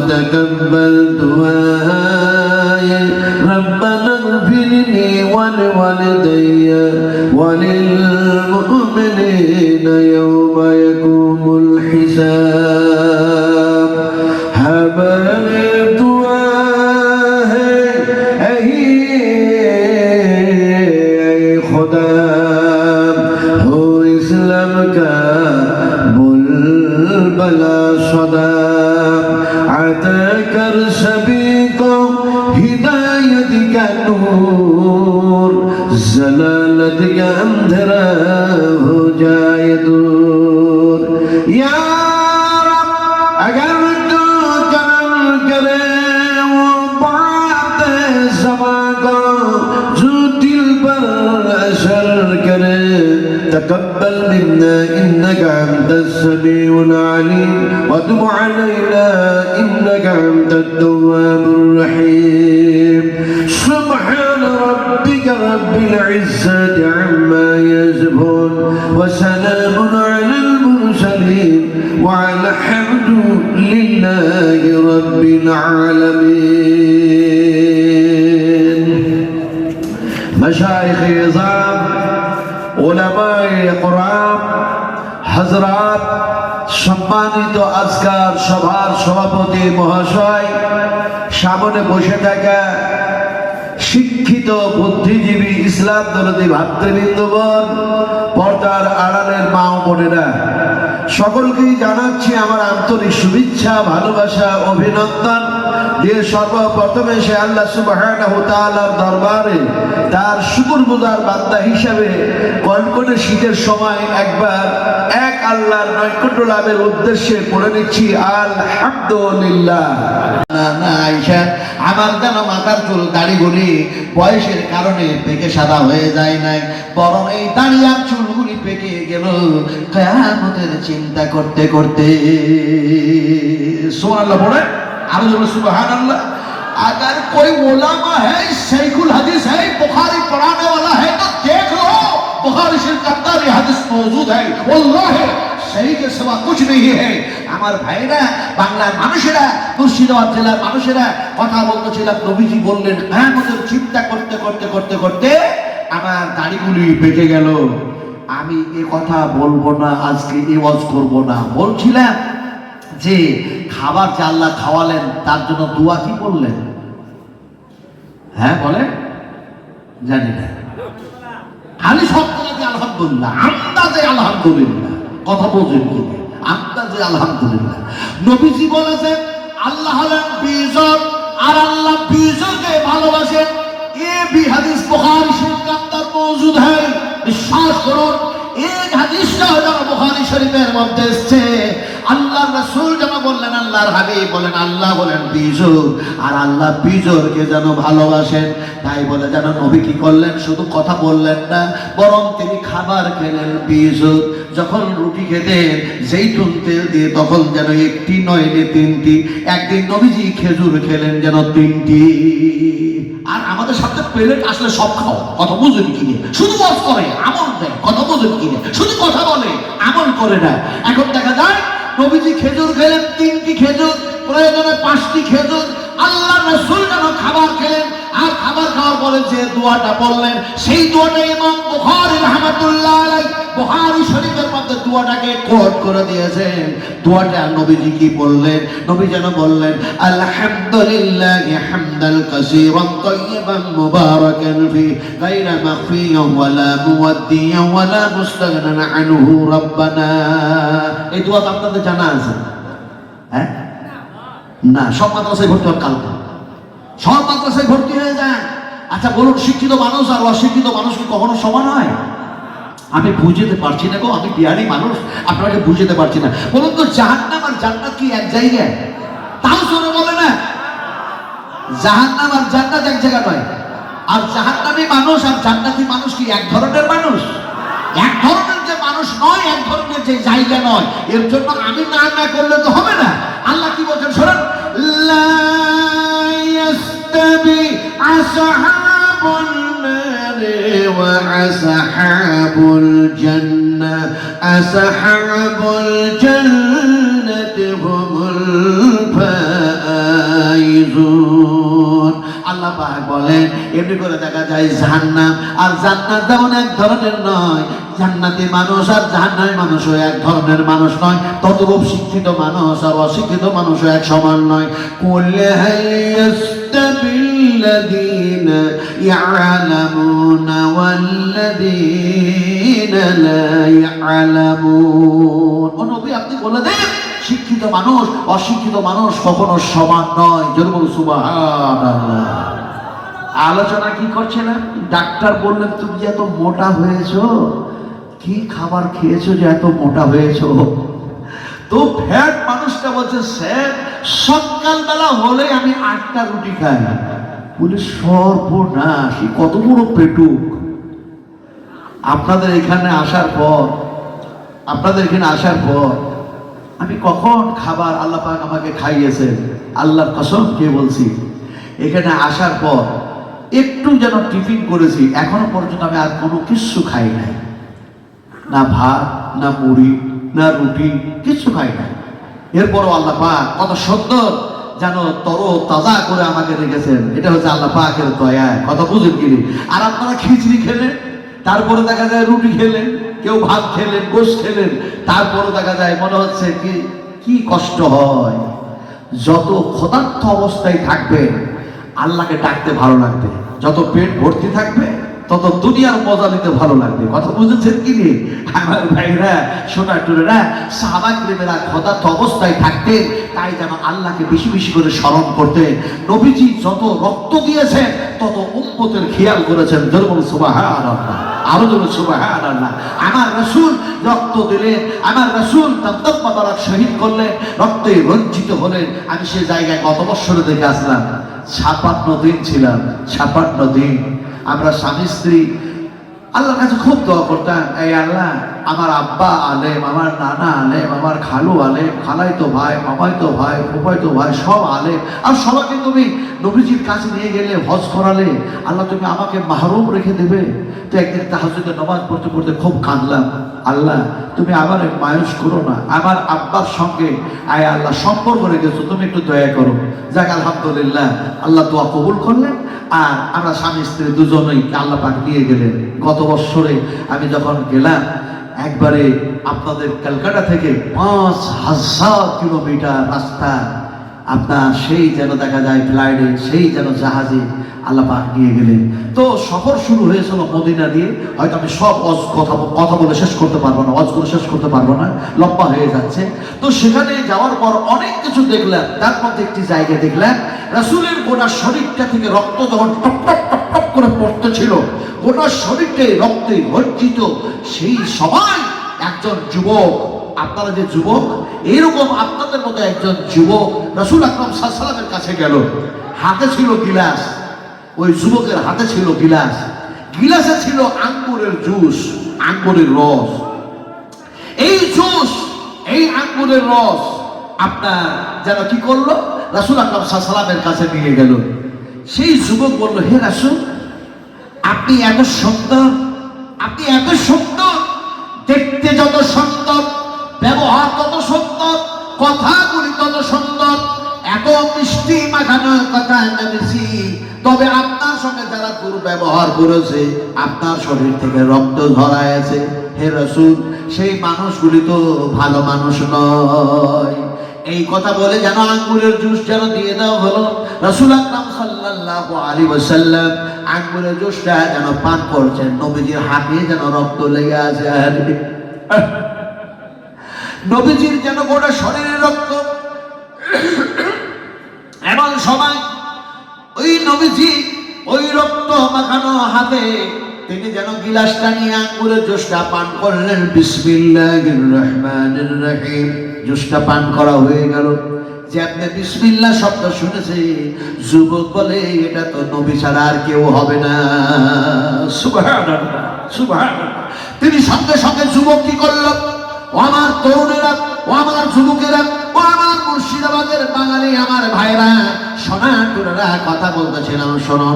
وتقبل دعائي ربنا اغفر لي ولوالدي وللمؤمنين يوم يقوم الحساب हमारे दुआ है खुदा हो इस्लाम का बुलबुला सदा अता कर सभी को हिदायत का नूर जलालत का अंधेरा हो जाए दूर या रब अगर تقبل منا إنك أنت السميع العليم وتب علينا إنك أنت التواب الرحيم سبحان ربك رب العزة عما يصفون وسلام على المرسلين والحمد لله رب العالمين مشايخ عظام উলামায়ে কেরাম হযরত সম্মানিত আজকার সভার সভাপতি মহাশয় সামনে বসে থাকা শিক্ষিত বুদ্ধিজীবী ইসলাম দরদি ভাতৃবৃন্দগণ পর্দার আড়ালের মা ও বোনেরা সকলকেই জানাচ্ছি আমার আন্তরিক শুভেচ্ছা ভালোবাসা অভিনন্দন দিয়ে সর্বপ্রথমে সে আল্লাহ সুবহানাহু ওয়া তাআলার দরবারে তার শুকরগুজার বান্দা হিসেবে কনকনে শীতের সময় একবার এক আল্লাহর নৈকট্য লাভের উদ্দেশ্যে পড়ে নিচ্ছি আলহামদুলিল্লাহ। না আয়েশা আমার যেন মাথার চুল দাড়ি গুলি বয়সের কারণে পেকে সাদা হয়ে যায় নাই, বরং এই দাড়ি আর চুলগুলি পেকে গেল কিয়ামতের চিন্তা করতে করতে। সুবহানাল্লাহ পড়ে आरो जो सुबहान अल्लाह। अगर कोई उलमा है शेखुल हदीस है बुखारी पढ़ाने वाला है तो देख लो बुखारी शरीफ के अंदर ये हदीस मौजूद है वल्लाह सही के सिवा कुछ नहीं है। আমার ভাইরা বাংলার মানুষেরা মুর্শিদাবাদ জেলার মানুষেরা কথা বলতেছিলাম, নবীজি বললেন কিয়ামতের চিন্তা করতে করতে করতে করতে আমার দাড়িগুলি পেকে গেল। আমি এই কথা বলবো না, আজকে এই ওয়াজ করব না। বলছিলাম যে খাবার যে আল্লাহ খাওয়ালেন তার জন্য দোয়া কি বললেন? হ্যাঁ বলে জানি না, খালি শব্দটাকে আলহামদুলিল্লাহ, আন্দাজে আলহামদুলিল্লাহ। কথা বলছেন কি? আন্দাজে আলহামদুলিল্লাহ। নবীজি বলেছেন আল্লাহ হলেন বিজয় আর আল্লাহ বিজয়কে ভালোবাসেন। ये भी हदीस बुखारी शरीफ के अंदर मौजूद है। विश्वास करो एक হাদিসটা হলো বুখারী শরীফের মধ্যে এসেছে। আল্লাহর রাসূল যেন বললেন, আল্লাহর হাবিব বলেন, আল্লাহ বলেন বিজয় আর আল্লাহ বিজয়কে যেন ভালোবাসেন। তাই বলে যেন নবী কি করলেন? শুধু কথা বললেন না, বরং তিনি খাবার খেলেন বিজয়। যখন রুটি খেতেন জৈতুন তেল দিয়ে, তখন যেন একটি নয় তিনটি। একদিন নবীজি খেজুর খেলেন যেন তিনটি। আর আমাদের সাথে প্লেট আসলে সব খাও, কথা বুঝেন কি? শুধু ওয়াজ করে আমল দেয়, কথা বুঝেন কি? শুধু কথা বলে আমল করে না। এখন দেখা যায় নবীজি খেজুর খেলেন তিনটি খেজুর, প্রয়োজনে 5টি খেজুর। আল্লাহ রাসূল যেন খাবার খেলেন, আর খাবার খাওয়ার পরে যে দোয়াটা বললেন সেই দোয়াটা ইমাম বুখারী রাহমাতুল্লাহ আলাইহি বুখারী শরীফের মধ্যে দোয়াটাকে কোট করে দিয়েছেন। দোয়াটা নবীজি কি বললেন? নবী যেন বললেন আলহামদুলিল্লাহি হামদাল কাসীরান তাইয়িবান মুবারাকান ফি গায়রা মাগফিয়ান ওয়ালা মুওয়াদ্দিয়ান ওয়ালা মুস্তাগনান আনহু রাব্বানা। এই দোয়াটা আপনাদের জানা আছে? হ্যাঁ না, সব মাদ্রাসায় ভর্তি হন কালকে, সব মাদ্রাসায় ভর্তি হয়ে যান। আচ্ছা বলুন, শিক্ষিত মানুষ আর অশিক্ষিত মানুষ কি কখনো সমান হয়? আমি বুঝতে পারছি না গো, আমি বিহারি মানুষ, আপনাকে বুঝতে পারছি না। বলুন তো জাহান্নাম আর জান্নাত কি এক জায়গায়? তাও শুনে বলে না, জাহান্নাম আর জান্নাত এক জায়গা নয়। আর জাহান্নামী মানুষ আর জান্নাতি মানুষ কি এক ধরনের মানুষ? এক ধরনের যে মানুষ নয়, এক ধরনের যে জায়গা নয়। এর জন্য আমি না না করলে তো হবে না। আল্লাহ কি বলছেন শোনেন, লা ইয়াস্তাবি আসহাবুন নারি ওয়া আসহাবুল জান্নাহ আসহাবুল জান্নাতি হুমুল ينجزون আল্লাহ পাক বলেন এমনি করে দেখা যায় জাহান্নাম আর জান্নাত যেমন এক ধরনের নয়, জান্নাতি মানুষ আর জাহান্নামী মানুষও এক ধরনের মানুষ নয়, ততরূপ শিক্ষিত মানুষ আর অশিক্ষিত মানুষও এক সমান নয়। কুল হাল ইয়াস্তাবিল্লাযীনা ইয়া'লামুনা ওয়াল্লাযীনা লা ইয়া'লামুন। ও নবী আপনি বলে দেন শিক্ষিত মানুষ অশিক্ষিত মানুষ কখনো সমান নয়। জোরে বলুন সুবহানাল্লাহ। আলোচনা কি করছিলাম? ডাক্তার বললেন তুমি যে এত মোটা হয়েছো, কি খাবার খেয়েছো যে এত মোটা হয়েছো? তো ফ্যাট মানুষটা বলছে স্যার সকালবেলা হলে আমি 8টা রুটি খাই। বলে সর্বনাশ, কত বড় পেটুক। আপনাদের এখানে আসার পর আমি কখন খাবার আল্লাহ পাক আমাকে খাইয়েছেন, আল্লাহর কসম কে বলছি, এখানে আসার পর একটু যেন টিফিন করেছি, এখনো পর্যন্ত আমি আর কোনো কিছু খাই নাই, না ভাত না মুড়ি না রুটি, কিছু খাই নাই। এরপরও আল্লাহ পাক কত সুন্দর যেন তর তাজা করে আমাকে রেখেছেন। এটা হচ্ছে আল্লাহ পাকের দয়া। কথা বুঝেন কি? আর আপনারা খিচড়ি খেলেন, তারপরে দেখা যায় রুটি খেলেন, কেউ ভাত খেলেন, গোশ খেলেন, তারপরে দেখা যায় মনে হচ্ছে কি কষ্ট হয়। যত ক্ষুধার্ত অবস্থায় থাকবেন আল্লাহকে ডাকতে ভালো লাগবে, যত পেট ভর্তি থাকবে তত দুনিয়ার মজা নিতে ভালো লাগবে। কথা বুঝেছেন কি? আমার ভাইরা সোনা টুরেরা সাহাবা কিরামেরা ক্ষুধার্ত অবস্থায় থাকতেন, তাই যেন আল্লাহকে বেশি বেশি করে স্মরণ করতেন। নবীজি যত রক্ত দিয়েছেন তত উম্মতের খেয়াল করেছেন। জোরে বলুন সুবহানাল্লাহ, আরো জোরে সুবহানাল্লাহ। আমার রাসূল রক্ত দিলেন, আমার রাসূল তার মোবারক শহীদ করলেন, রক্তে রঞ্জিত হলেন। আমি সে জায়গায় গত বছরে দেখে আসলাম, 56 দিন ছিলাম, 56 দিন। আমরা স্বামী স্ত্রী আল্লাহর কাছে খুব দোয়া করতাম, এই আল্লাহ আমার আব্বা আলেম, আমার নানা আলেম, আমার খালু আলেম, খালাইতো ভাই, মামাইতো ভাই, ফুফাইতো ভাই, সব আলেম, আর সবাইকে তুমি নবীজির কাছে নিয়ে গেলে, হজ করালে, আল্লাহ তুমি আমাকে মাহরুম রেখে দেবে। তো একদিন তাহাজ্জুদের নামাজ পড়তে পড়তে খুব কাঁদলাম, আল্লাহ তুমি আমার মায়ুস করো না, আমার আব্বার সঙ্গে আয় আল্লাহ সম্পর্ক রেখেছো, তুমি একটু দয়া করো। যাক আলহামদুলিল্লাহ, আল্লাহ দোয়া কবুল করলেন। আর আমরা স্বামী স্ত্রী দুজনেই আল্লাহ পাক নিয়ে গেলেন। গত বছরে আমি যখন গেলাম, একবারে আপনাদের কলকাতা থেকে 5000 কিলোমিটার রাস্তা, আপনার সেই যেন দেখা যায় ফ্লাইটে, সেই যেন জাহাজে আল্লাহ পাক নিয়ে গেলেন। তো সফর শুরু হয়েছিল মদিনা দিয়ে। হয়তো আমি সব কথা বলে শেষ করতে পারবো না, ওয়াজ করে শেষ করতে পারবো না, লম্বা হয়ে যাচ্ছে। তো সেখানে যাওয়ার পর অনেক কিছু দেখলাম। তার মধ্যে একটি জায়গা দেখলাম, রাসূলের গোটা শরীরটা থেকে রক্ত যখন টপ টপ টপ টপ করে পড়তেছিল, গোটা শরীরটাই রক্তে ভর্তিত। সেই সময় একজন যুবক, আপনারা যে যুবক, এইরকম আপনাদের মতো একজন যুবক রাসূল আকরাম সাল্লাল্লাহু আলাইহি ওয়াসাল্লামের কাছে গেল। হাতে ছিল গিলাস, ওই যুবকের হাতে ছিল গিলাস, গিলাসে ছিল আঙ্গুরের জুস, আঙ্গুরের রস। এই জুস, এই আঙ্গুরের রস আপনার যেন কি করলো, রাসূল আকরাম সাল্লাল্লাহু আলাইহি ওয়াসাল্লামের কাছে নিয়ে গেল। সেই যুবক বলল, হে রাসূল আপনি এত সুন্দর, আপনি এত সুন্দর, দেখতে যত সুন্দর, ব্যবহার তত সুন্দর, কথাগুলি তত সুন্দর, এত মিষ্টি মাখানো কথা জেনেছি, তবে আপনার সঙ্গে যারা দুর্ব্যবহার করেছে আপনার শরীর থেকে রক্ত ঝরাইছে। হে রাসূল সেই মানুষগুলি তো ভালো মানুষ নয়। এই কথা বলে যেন আঙ্গুরের জুস যেন দিয়ে দেওয়া হলো। রাসূল আকরাম সাল্লাল্লাহু আলাইহি ওয়াসাল্লাম আঙ্গুরের জুসটা যেন পান করছেন, নবীজির হাতে যেন রক্ত লেগে আছে। নবীজির যেন গোটা শরীরের রক্ত। এমন সময় ওই নবীজি ওই রক্ত মাখানো হাতে তিনি যেন গিলাসটা নিয়ে আঙ্গুরের জুসটা পান করলেন। বিসমিল্লাহির রহমানির রহিম। জুসটা পান করা হয়ে গেল। যে আপনি বিসমিল্লাহ শব্দ শুনেছে, যুবক বলে এটা তো নবী ছাড়া আর কেউ হবে না। সুবহানাল্লাহ, সুবহানাল্লাহ। তিনি সঙ্গে সঙ্গে যুবক কি করলো, ও আমার তরুণেরা, ও আমার যুবকেরা, ও আমার মুর্শিদাবাদের বাঙালি আমার ভাইরা, সোনাটুরেরা, কথা বলতেছিলাম শোনো।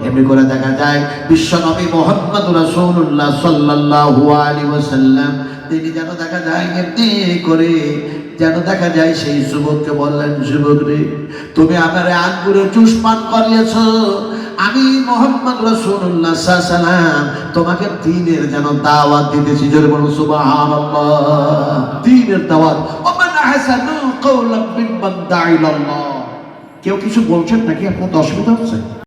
এমনি করে দেখা যায় বিশ্ব নবী মুহাম্মদ রাসূলুল্লাহ সাল্লাল্লাহু আলাইহি ওয়াসাল্লাম তিনি যেন দেখা যায় এমনি করে যেন দেখা যায় সেই যুবককে বললেন, যুবক রে, তুমি আমারে আঙ্গুরের জুস পান করিয়েছ, আমি মুহাম্মদ রাসূলুল্লাহ সাল্লাল্লাহু আলাইহি ওয়াসাল্লাম তোমাকে দ্বীনের যেন দাওয়াত দিতেছি। জোরে বলুন সুবহানাল্লাহ। দ্বীনের দাওয়াত। ওমান আহসানু কাওলাম মিম্মান দা'a ইলাল্লাহ। কেউ কিছু বলছেন নাকি? আপনার অসুবিধা হচ্ছে?